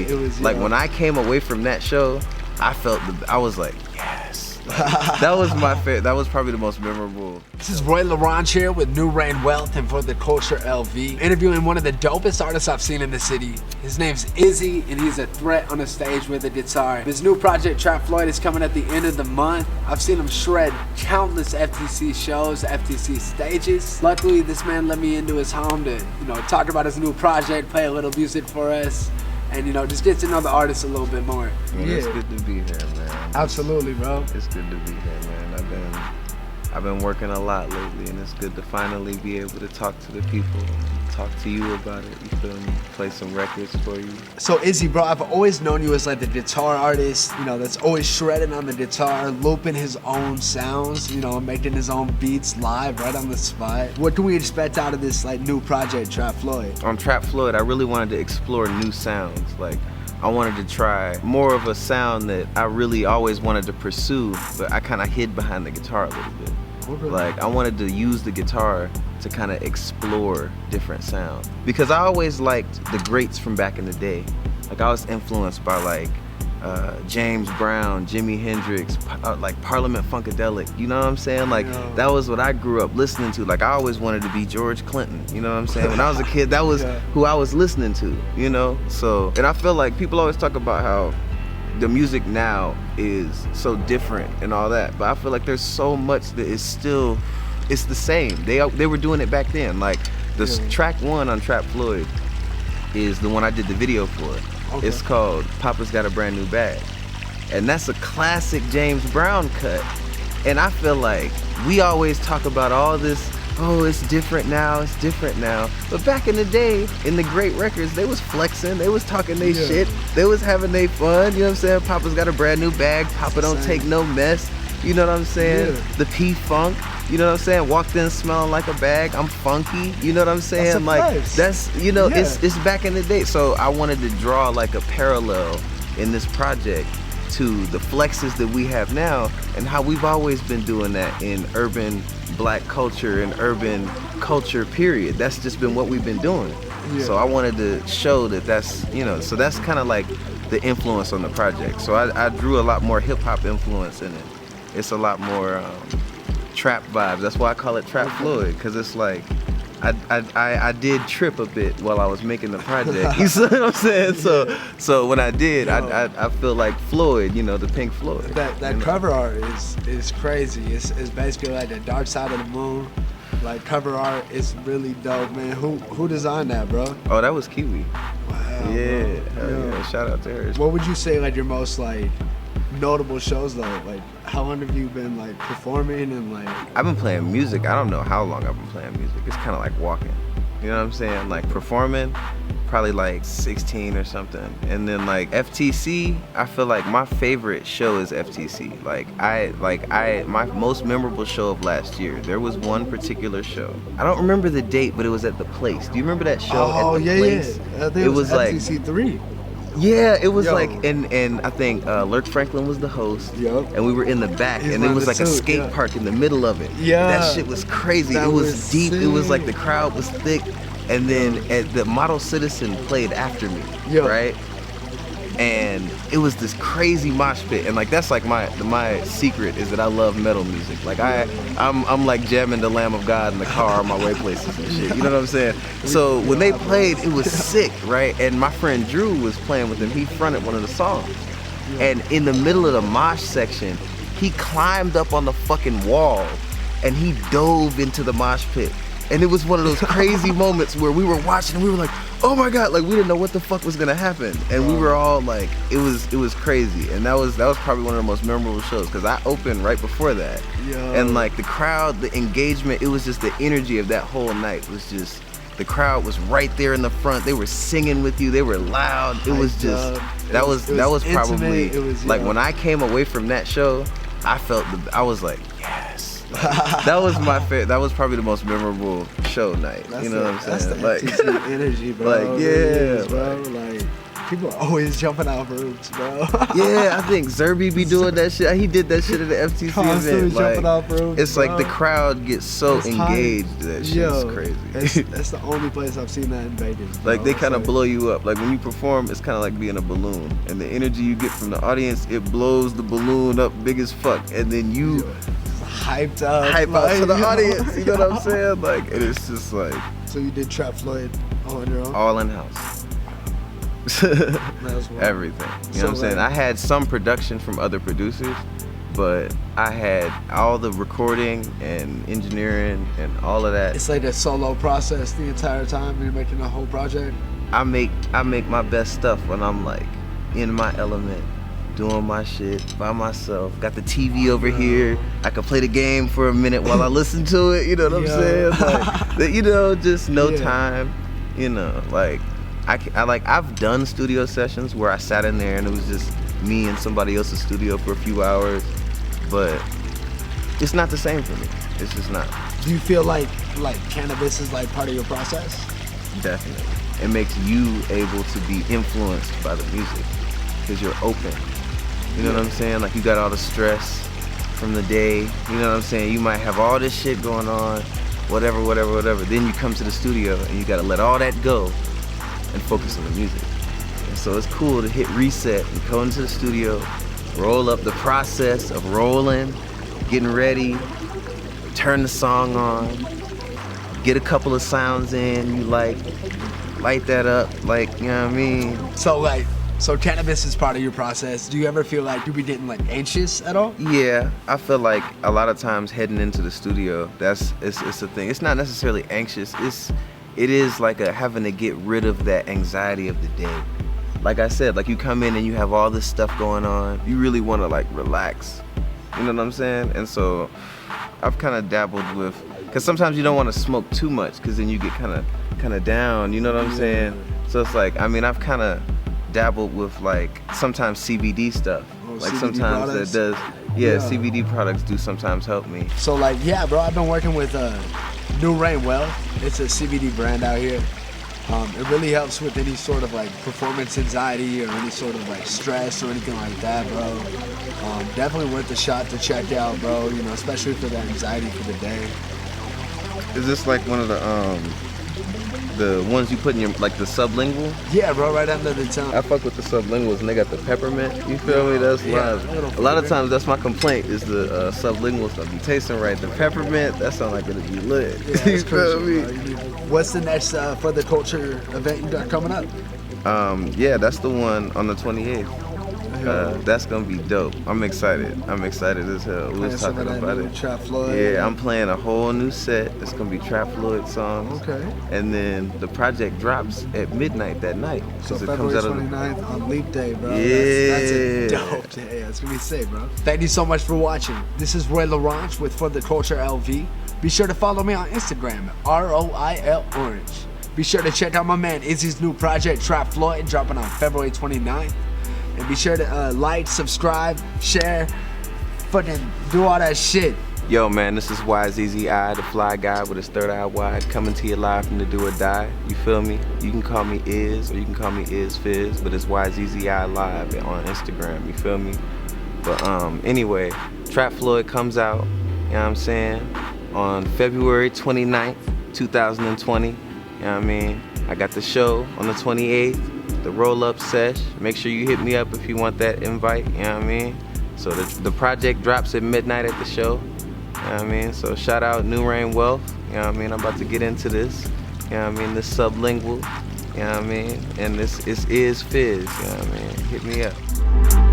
really, it was, like when I came away from that show, I was like, yes. That was my favorite. That was probably the most memorable. This is Roy LaRange here with New Rain Wealth and For the Culture LV, interviewing one of the dopest artists I've seen in the city. His name's YZZI, and he's a threat on the stage with a guitar. His new project, Trap Floyd, is coming at the end of the month. I've seen him shred countless FTC shows, FTC stages. Luckily, this man let me into his home to, talk about his new project, play a little music for us, and just get to know the artist a little bit more. Man, it's good to be here, man. Absolutely, bro. It's good to be here, man. I've been working a lot lately, and it's good to finally be able to talk to the people, talk to you about it. You feel me? Play some records for you. So YZZI, bro, I've always known you as like the guitar artist, that's always shredding on the guitar, looping his own sounds, making his own beats live right on the spot. What can we expect out of this like new project, Trap Floyd? On Trap Floyd, I really wanted to explore new sounds. Like, I wanted to try more of a sound that I really always wanted to pursue, but I kind of hid behind the guitar a little bit. Okay. Like, I wanted to use the guitar to kind of explore different sounds. Because I always liked the greats from back in the day. Like, I was influenced by like James Brown, Jimi Hendrix, like Parliament Funkadelic, you know what I'm saying? Like, that was what I grew up listening to. Like, I always wanted to be George Clinton, you know what I'm saying? When I was a kid, that was who I was listening to, So, and I feel like people always talk about how the music now is so different and all that, but I feel like there's so much that is still, it's the same. They were doing it back then. Like, track 1 on Trap Floyd is the one I did the video for. Okay. It's called Papa's Got a Brand New Bag. And that's a classic James Brown cut. And I feel like we always talk about all this, oh, it's different now, it's different now. But back in the day, in the great records, they was flexing, they was talking they shit, they was having they fun, you know what I'm saying? Papa's got a brand new bag, Papa don't take no mess, you know what I'm saying? The P-Funk, you know what I'm saying? Walked in smelling like a bag, I'm funky, you know what I'm saying? That's it's back in the day. So I wanted to draw like a parallel in this project to the flexes that we have now and how we've always been doing that in urban black culture and urban culture, period. That's just been what we've been doing. So I wanted to show that that's, so that's kind of like the influence on the project. So I drew a lot more hip hop influence in it. It's a lot more trap vibes. That's why I call it Trap Floyd, because it's like I did trip a bit while I was making the project. You see what I'm saying? So when I did, I feel like Floyd, the Pink Floyd. That cover art is crazy. It's basically like the dark side of the moon. Like, cover art is really dope, man. Who designed that, bro? Oh, that was Kiwi. Wow. Yeah, yeah. Shout out to her. What would you say like your most like notable shows though? Like, how long have you been like performing and like? I've been playing music. I don't know how long I've been playing music. It's kind of like walking. You know what I'm saying? Like, performing, probably like 16 or something. And then like FTC, I feel like my favorite show is FTC. My most memorable show of last year, there was one particular show. I don't remember the date, but it was at the Place. Do you remember that show at the Place? Yeah. I think it was FTC 3. Yeah, it was like, and I think Lurk Franklin was the host, and we were in the back, and it was like a skate park in the middle of it. That shit was crazy. It was deep. Sick. It was like the crowd was thick, and then the Model Citizen played after me, right? And it was this crazy mosh pit, and like that's like my secret is that I love metal music. Like I'm like jamming the Lamb of God in the car on my way places and shit. You know what I'm saying? So when they played, it was sick, right? And my friend Drew was playing with them. He fronted one of the songs, and in the middle of the mosh section, he climbed up on the fucking wall, and he dove into the mosh pit. And it was one of those crazy moments where we were watching and we were like, oh my God, like we didn't know what the fuck was gonna happen. And we were all like, it was crazy. And that was probably one of the most memorable shows because I opened right before that. And like the crowd, the engagement, it was just the energy of that whole night was just, the crowd was right there in the front. They were singing with you, they were loud. It was just, that was probably, like when I came away from that show, I was like, yes. That was my favorite. That was probably the most memorable show night. You know what I'm saying? That's the FTC energy, bro. Like, yeah, bro. Like, People are always jumping off roofs, bro. Yeah, I think Zerby be doing that shit. He did that shit at the FTC Constantly event. jumping off roofs, it's like bro. the crowd gets so It's tight. engaged. That shit's crazy. That's the only place I've seen that in Vegas. Bro. Like they It's kind of blow you up. Like when you perform, it's kind of like being a balloon, and the energy you get from the audience, it blows the balloon up big as fuck, and then you hyped up, hype out to like, the audience. You know what I'm saying? Like, and it's just like So you did Trap Floyd all on your own? all in house. That's wild. Everything. You So, know what I'm saying? like- I had some production from other producers, but I had all the recording and engineering and all of that. It's like a solo process the entire time you're making the whole project. I make my best stuff when I'm like in my element, doing my shit by myself. Got the TV over here. I can play the game for a minute while I listen to it. You know what I'm saying? Like, you know, just no time. You know, like I've done studio sessions where I sat in there and it was just me and somebody else's studio for a few hours, but it's not the same for me. It's just not. Do you feel like cannabis is like part of your process? Definitely. It makes you able to be influenced by the music because you're open. You know what I'm saying? Like you got all the stress from the day. You know what I'm saying? You might have all this shit going on, whatever. Then you come to the studio and you gotta let all that go and focus on the music. And so it's cool to hit reset and go into the studio, roll up the process of rolling, getting ready, turn the song on, get a couple of sounds in, you like, light that up, like, you know what I mean? So cannabis is part of your process. Do you ever feel like you be getting like anxious at all? Yeah, I feel like a lot of times heading into the studio, it's a thing. It's not necessarily anxious. It is like having to get rid of that anxiety of the day. Like I said, like you come in and you have all this stuff going on. You really want to like relax. You know what I'm saying? And so I've kind of dabbled with, because sometimes you don't want to smoke too much because then you get kind of down. You know what I'm saying? So it's like, I mean, I've kind of dabbled with like sometimes CBD stuff. Like CBD sometimes products? that does, CBD products do sometimes help me. So like, yeah, bro, I've been working with New Rain Wealth. It's a CBD brand out here. It really helps with any sort of like performance anxiety or any sort of like stress or anything like that, bro. Definitely worth the shot to check out, bro. You know, especially for the anxiety for the day. Is this like one of the ones you put in your, like the sublingual? Yeah, bro, right under the tongue. I fuck with the sublinguals and they got the peppermint. You feel me? That's live. A lot of times that's my complaint is the sublingual stuff be tasting right. The peppermint, that sound like it'll be lit. Yeah, You feel me? What's the next For the Culture event you got coming up? Yeah, that's the one on the 28th. That's gonna be dope. I'm excited as hell. We was talking about it. Trap Floyd. Yeah, I'm playing a whole new set. It's gonna be Trap Floyd songs. Okay. And then the project drops at midnight that night. So it February 29th on Leap Day, bro. Yeah. That's a dope day. That's gonna be sick, bro. Thank you so much for watching. This is Roy LaRange with For the Culture LV. Be sure to follow me on Instagram, ROIL Orange. Be sure to check out my man Izzy's new project, Trap Floyd, dropping on February 29th. And be sure to like, subscribe, share, fucking do all that shit. Yo, man, this is YZZI, the fly guy with his third eye wide, coming to you live from the Do or Die. You feel me? You can call me Iz, or you can call me Iz Fizz, but it's YZZI Live on Instagram. You feel me? But anyway, Trap Floyd comes out, you know what I'm saying, on February 29th, 2020. You know what I mean? I got the show on the 28th. The roll-up sesh. Make sure you hit me up if you want that invite, you know what I mean? So the project drops at midnight at the show, you know what I mean? So shout out New Rain Wealth, you know what I mean? I'm about to get into this, you know what I mean? This sublingual, you know what I mean? And this is Fizz, you know what I mean? Hit me up.